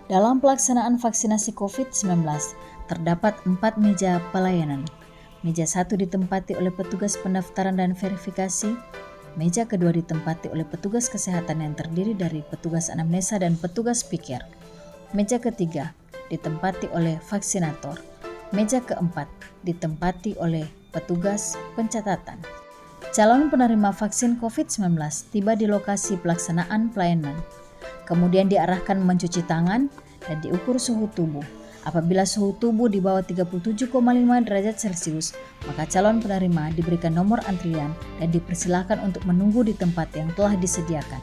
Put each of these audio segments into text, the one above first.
Dalam pelaksanaan vaksinasi COVID-19, terdapat 4 meja pelayanan. Meja 1 ditempati oleh petugas pendaftaran dan verifikasi. Meja kedua ditempati oleh petugas kesehatan yang terdiri dari petugas anamnesa dan petugas pikir. Meja ketiga ditempati oleh vaksinator. Meja keempat ditempati oleh petugas pencatatan. Calon penerima vaksin COVID-19 tiba di lokasi pelaksanaan pelayanan. Kemudian diarahkan mencuci tangan dan diukur suhu tubuh. Apabila suhu tubuh di bawah 37,5 derajat Celcius, maka calon penerima diberikan nomor antrian dan dipersilakan untuk menunggu di tempat yang telah disediakan.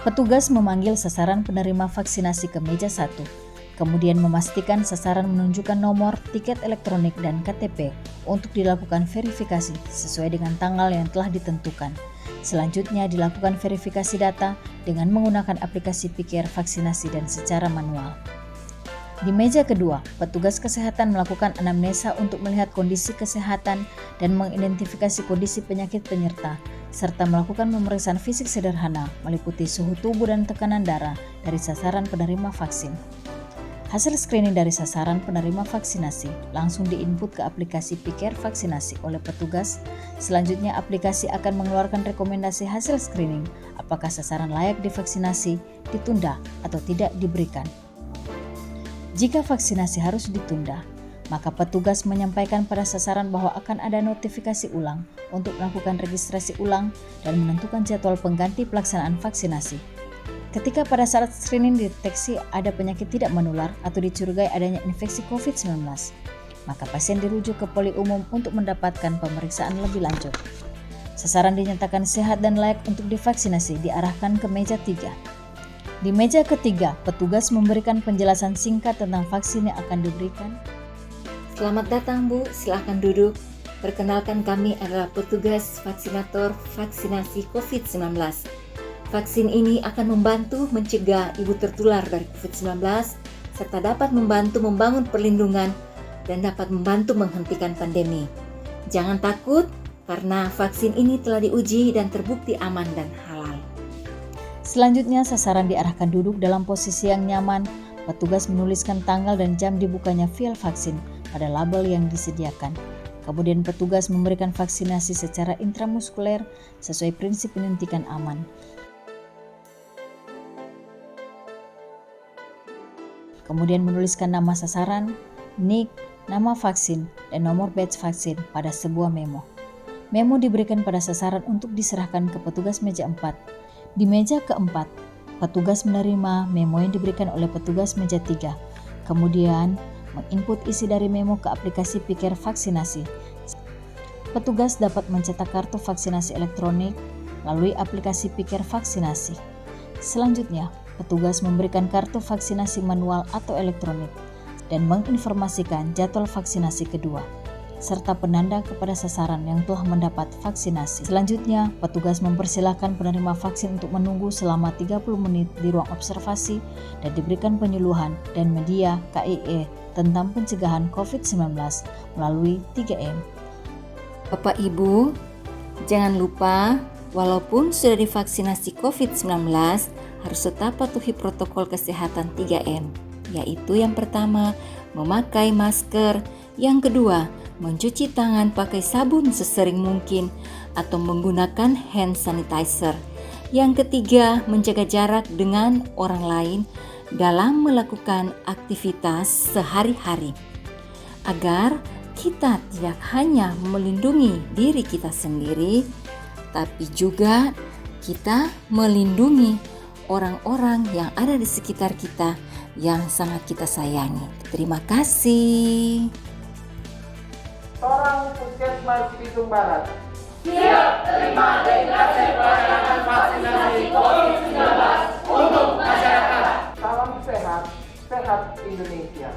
Petugas memanggil sasaran penerima vaksinasi ke meja 1, kemudian memastikan sasaran menunjukkan nomor tiket elektronik dan KTP untuk dilakukan verifikasi sesuai dengan tanggal yang telah ditentukan. Selanjutnya dilakukan verifikasi data dengan menggunakan aplikasi pikir vaksinasi dan secara manual. Di meja kedua, petugas kesehatan melakukan anamnesa untuk melihat kondisi kesehatan dan mengidentifikasi kondisi penyakit penyerta, serta melakukan pemeriksaan fisik sederhana meliputi suhu tubuh dan tekanan darah dari sasaran penerima vaksin. Hasil screening dari sasaran penerima vaksinasi langsung diinput ke aplikasi pikir vaksinasi oleh petugas. Selanjutnya aplikasi akan mengeluarkan rekomendasi hasil screening apakah sasaran layak divaksinasi, ditunda atau tidak diberikan. Jika vaksinasi harus ditunda, maka petugas menyampaikan pada sasaran bahwa akan ada notifikasi ulang untuk melakukan registrasi ulang dan menentukan jadwal pengganti pelaksanaan vaksinasi. Ketika pada saat screening dideteksi ada penyakit tidak menular atau dicurigai adanya infeksi COVID-19, maka pasien dirujuk ke poli umum untuk mendapatkan pemeriksaan lebih lanjut. Sasaran dinyatakan sehat dan layak untuk divaksinasi diarahkan ke meja 3. Di meja ketiga, petugas memberikan penjelasan singkat tentang vaksin yang akan diberikan. Selamat datang Bu, silakan duduk. Perkenalkan, kami adalah petugas vaksinator vaksinasi COVID-19. Vaksin ini akan membantu mencegah ibu tertular dari COVID-19 serta dapat membantu membangun perlindungan dan dapat membantu menghentikan pandemi. Jangan takut karena vaksin ini telah diuji dan terbukti aman dan halal. Selanjutnya sasaran diarahkan duduk dalam posisi yang nyaman. Petugas menuliskan tanggal dan jam dibukanya vial vaksin pada label yang disediakan. Kemudian petugas memberikan vaksinasi secara intramuskuler sesuai prinsip penyuntikan aman. Kemudian menuliskan nama sasaran, NIK, nama vaksin, dan nomor batch vaksin pada sebuah memo. Memo diberikan pada sasaran untuk diserahkan ke petugas meja 4. Di meja keempat, petugas menerima memo yang diberikan oleh petugas meja 3. Kemudian menginput isi dari memo ke aplikasi pikir vaksinasi. Petugas dapat mencetak kartu vaksinasi elektronik melalui aplikasi pikir vaksinasi. Selanjutnya, petugas memberikan kartu vaksinasi manual atau elektronik dan menginformasikan jadwal vaksinasi kedua, serta penanda kepada sasaran yang telah mendapat vaksinasi. Selanjutnya, petugas mempersilahkan penerima vaksin untuk menunggu selama 30 menit di ruang observasi dan diberikan penyuluhan dan media KIE tentang pencegahan COVID-19 melalui 3M. Bapak Ibu, jangan lupa walaupun sudah divaksinasi COVID-19, harus tetap patuhi protokol kesehatan 3M, yaitu yang pertama, memakai masker, yang kedua, mencuci tangan pakai sabun sesering mungkin atau menggunakan hand sanitizer, yang ketiga, menjaga jarak dengan orang lain dalam melakukan aktivitas sehari-hari, agar kita tidak hanya melindungi diri kita sendiri, tapi juga kita melindungi orang-orang yang ada di sekitar kita yang sangat kita sayangi. Terima kasih. Seorang Puskesmas Bitung Barat siap terima dedikasi pelayanan vaksinasi COVID-19 untuk masyarakat. Salam sehat, sehat Indonesia.